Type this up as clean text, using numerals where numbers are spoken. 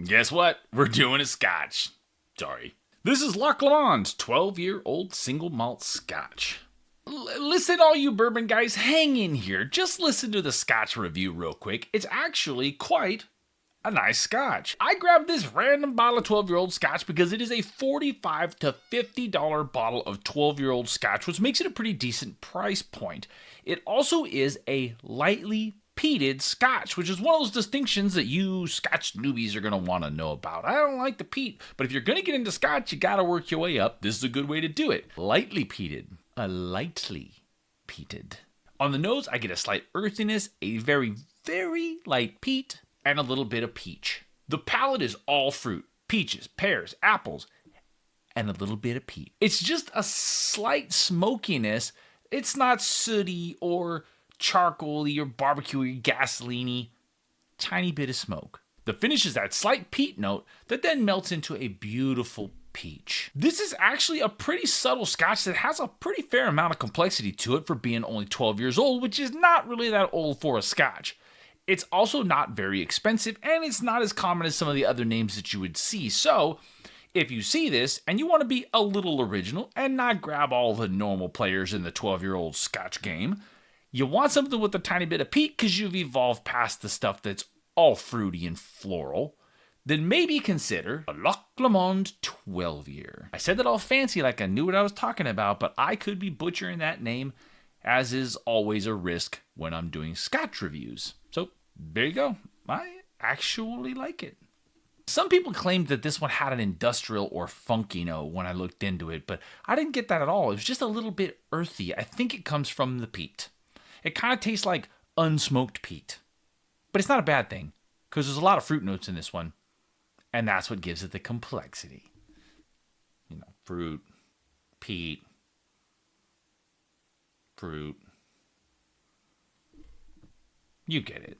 Guess what? We're doing a scotch. Sorry. This is Loch Lomond 12-year-old single malt scotch. Listen, all you bourbon guys, hang in here. Just listen to the scotch review real quick. It's actually quite a nice scotch. I grabbed this random bottle of 12-year-old scotch because it is a $45 to $50 bottle of 12-year-old scotch, which makes it a pretty decent price point. It also is a lightly peated scotch, which is one of those distinctions that you scotch newbies are going to want to know about. I don't like the peat, but if you're going to get into scotch, you got to work your way up. This is a good way to do it. Lightly peated. Lightly peated. On the nose, I get a slight earthiness, a very, very light peat, and a little bit of peach. The palate is all fruit, peaches, pears, apples, and a little bit of peat. It's just a slight smokiness. It's not sooty or charcoaly or barbecuey, gasoline-y. Tiny bit of smoke. The finish is that slight peat note that then melts into a beautiful peach. This is actually a pretty subtle scotch that has a pretty fair amount of complexity to it for being only 12 years old, which is not really that old for a scotch. It's also not very expensive, and it's not as common as some of the other names that you would see. So, if you see this and you want to be a little original and not grab all the normal players in the 12-year-old scotch game, you want something with a tiny bit of peat because you've evolved past the stuff that's all fruity and floral, then maybe consider a Loch Lomond 12-year. I said that all fancy like I knew what I was talking about, but I could be butchering that name, as is always a risk when I'm doing scotch reviews. So there you go. I actually like it. Some people claimed that this one had an industrial or funky note when I looked into it, but I didn't get that at all. It was just a little bit earthy. I think it comes from the peat. It kind of tastes like unsmoked peat. But it's not a bad thing, because there's a lot of fruit notes in this one, and that's what gives it the complexity. You know, fruit, peat, fruit. You get it.